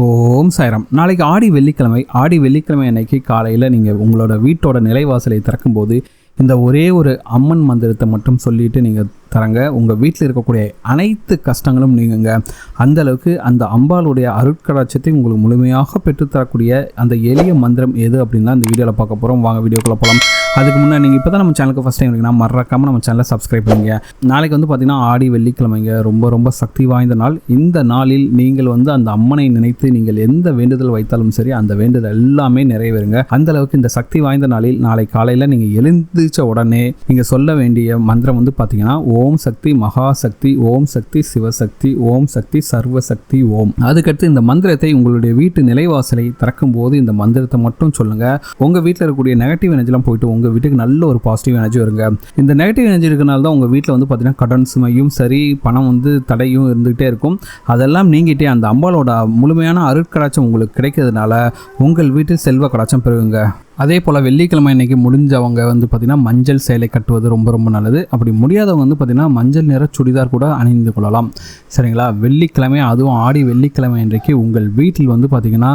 ஓம் சாய்ராம். நாளைக்கு ஆடி வெள்ளிக்கிழமை. ஆடி வெள்ளிக்கிழமை அன்னைக்கு காலையில் நீங்கள் உங்களோட வீட்டோட நிலைவாசலை திறக்கும்போது இந்த ஒரே ஒரு அம்மன் மந்திரத்தை மட்டும் சொல்லிட்டு நீங்கள் தரங்க. உங்கள் வீட்டில் இருக்கக்கூடிய அனைத்து கஷ்டங்களும் நீங்குங்க. அந்தளவுக்கு அந்த அம்பாளுடைய அருட்கடாட்சத்தை உங்களுக்கு முழுமையாக பெற்றுத்தரக்கூடிய அந்த எளிய மந்திரம் எது அப்படின்னு தான் இந்த வீடியோவில் பார்க்க போகிறோம். வாங்க வீடியோக்குள்ளே போகலாம். அதுக்கு முன்னாடி நீங்கள் இப்போ தான் நம்ம சேனலுக்கு ஃபஸ்ட் டைம் இருக்கீங்கன்னா மறக்காமல் நம்ம சேனலை சப்ஸ்கிரைப் பண்ணுங்க. நாளைக்கு பார்த்திங்கன்னா ஆடி வெள்ளிக்கிழமைங்க. ரொம்ப சக்தி வாய்ந்த நாள். இந்த நாளில் நீங்கள் அந்த அம்மனை நினைத்து நீங்கள் எந்த வேண்டுதல் வைத்தாலும் சரி அந்த வேண்டுதல் எல்லாமே நிறைவேறுங்க. அந்தளவுக்கு இந்த சக்தி வாய்ந்த நாளில் நாளை காலையில் நீங்கள் எழுந்திரிச்ச உடனே நீங்கள் சொல்ல வேண்டிய மந்திரம் பார்த்திங்கன்னா ஓம் சக்தி மகாசக்தி, ஓம் சக்தி சிவசக்தி, ஓம் சக்தி சர்வசக்தி ஓம். அதுக்கடுத்து இந்த மந்திரத்தை உங்களுடைய வீட்டு நிலைவாசலை திறக்கும் போது இந்த மந்திரத்தை மட்டும் சொல்லுங்க. உங்கள் வீட்டில் இருக்கக்கூடிய நெகட்டிவ் எனர்ஜிலாம் போயிட்டு உங்கள் வீட்டுக்கு நல்ல ஒரு பாசிட்டிவ் எனர்ஜி வருங்க. இந்த நெகட்டிவ் எனர்ஜி இருக்கனால தான் உங்கள் வீட்டில் பார்த்தீங்கன்னா கடன் சுமையும் சரி, பணம் தடையும் இருந்துகிட்டே இருக்கும். அதெல்லாம் நீங்கிட்டே அந்த அம்பாலோட முழுமையான அருட்கடாட்சம் உங்களுக்கு கிடைக்கிறதுனால உங்கள் வீட்டில் செல்வ கடாட்சம் பெறுவீங்க. அதே போல் வெள்ளிக்கிழமை அன்றைக்கி முடிஞ்சவங்க பார்த்திங்கன்னா மஞ்சள் சேலை கட்டுவது ரொம்ப நல்லது. அப்படி முடியாதவங்க பார்த்திங்கன்னா மஞ்சள் நிற சுடிதார் கூட அணிந்து கொள்ளலாம். சரிங்களா? வெள்ளிக்கிழமை, அதுவும் ஆடி வெள்ளிக்கிழமை இன்றைக்கு உங்கள் வீட்டில் பார்த்திங்கன்னா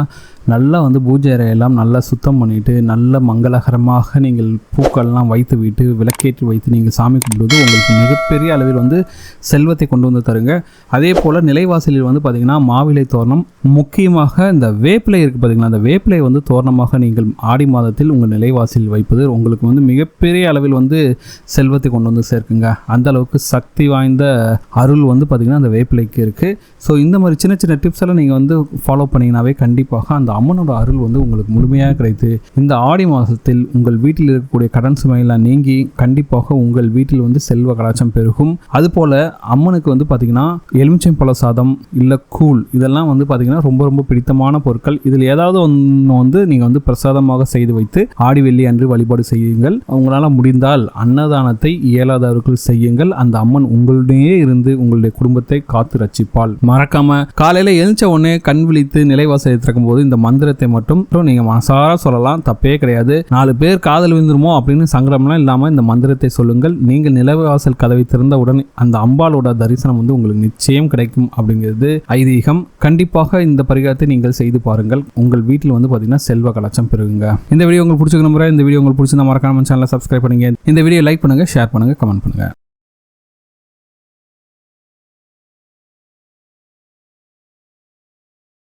நல்லா பூஜை அறையெல்லாம் நல்லா சுத்தம் பண்ணிவிட்டு நல்ல மங்களகரமாக நீங்கள் பூக்கள்லாம் வைத்து விட்டு விளக்கேற்றி வைத்து நீங்கள் சாமி கும்பிடுவது உங்களுக்கு மிகப்பெரிய அளவில் செல்வத்தை கொண்டு தருங்க. அதே போல் நிலைவாசலில் பார்த்திங்கன்னா மாவிலை தோரணம், முக்கியமாக இந்த வேப்பிலை இருக்குது பார்த்திங்களா, அந்த வேப்பிலை தோரணமாக நீங்கள் ஆடி மாதத்தில் உங்கள் நிலைவாசலில் வைப்பது உங்களுக்கு மிகப்பெரிய அளவில் செல்வத்தை கொண்டு சேர்க்குங்க. அந்த அளவுக்கு சக்தி வாய்ந்த அருள் பார்த்திங்கன்னா அந்த வேப்பிலைக்கு இருக்குது. ஸோ இந்த மாதிரி சின்ன சின்ன டிப்ஸ் எல்லாம் நீங்கள் ஃபாலோ பண்ணிங்கனாவே கண்டிப்பாக அந்த அம்மனோட அருள் உங்களுக்கு முழுமையாக கிடைத்து இந்த ஆடி மாதத்தில் உங்கள் வீட்டில் இருக்கக்கூடிய கடன் சுமையெல்லாம் நீங்கி கண்டிப்பாக உங்கள் வீட்டில் செல்வ கடாட்சம் பெருகும். அதுபோல் அம்மனுக்கு பார்த்திங்கன்னா எலுமிச்சம்பழ சாதம் இல்லை கூழ் இதெல்லாம் பார்த்திங்கன்னா ரொம்ப பிடித்தமான பொருட்கள். இதில் ஏதாவது ஒன்று நீங்கள் பிரசாதமாக செய்து வைத்து ஆடி வெள்ளி அன்று வழிபாடு செய்யுங்கள். உங்களால் முடிந்தால் அன்னதானத்தை இயலாதவர்கள் செய்யுங்கள். அந்த அம்மன் உங்களுடைய இருந்து உங்களுடைய குடும்பத்தை காத்து ரட்சிப்பாள். மறக்காம காலையில எழுந்த உடனே கண் விழித்து நிலைவாசலை திறக்கும் போது இந்த மந்திரத்தை மட்டும் நீங்க மனசார சொல்லலாம், தப்பே கிடையாது. 4 பேர் காதல் விழுந்துருமோ அப்படின்னு சங்கடம்லாம் இல்லாம இந்த மந்திரத்தை சொல்லுங்கள். நீங்கள் நிலைவாசல் கதவை திறந்தவுடன் அந்த அம்பாலோட தரிசனம் உங்களுக்கு நிச்சயம் கிடைக்கும் அப்படிங்கிறது ஐதீகம். கண்டிப்பாக இந்த பரிகாரத்தை நீங்கள் செய்து பாருங்கள். உங்கள் வீட்டில் பார்த்தீங்கன்னா செல்வ கடாட்சம் பெறுங்க. இந்த வீடியோ உங்களுக்கு பிடிச்சிருக்க நம்புறேன். இந்த வீடியோ உங்களுக்கு பிடிச்சிருந்தா மறக்காம சேனலை சப்ஸ்கிரைப் பண்ணுங்க. இந்த வீடியோ லைக் பண்ணுங்க, ஷேர் பண்ணுங்க, கமெண்ட் பண்ணுங்க.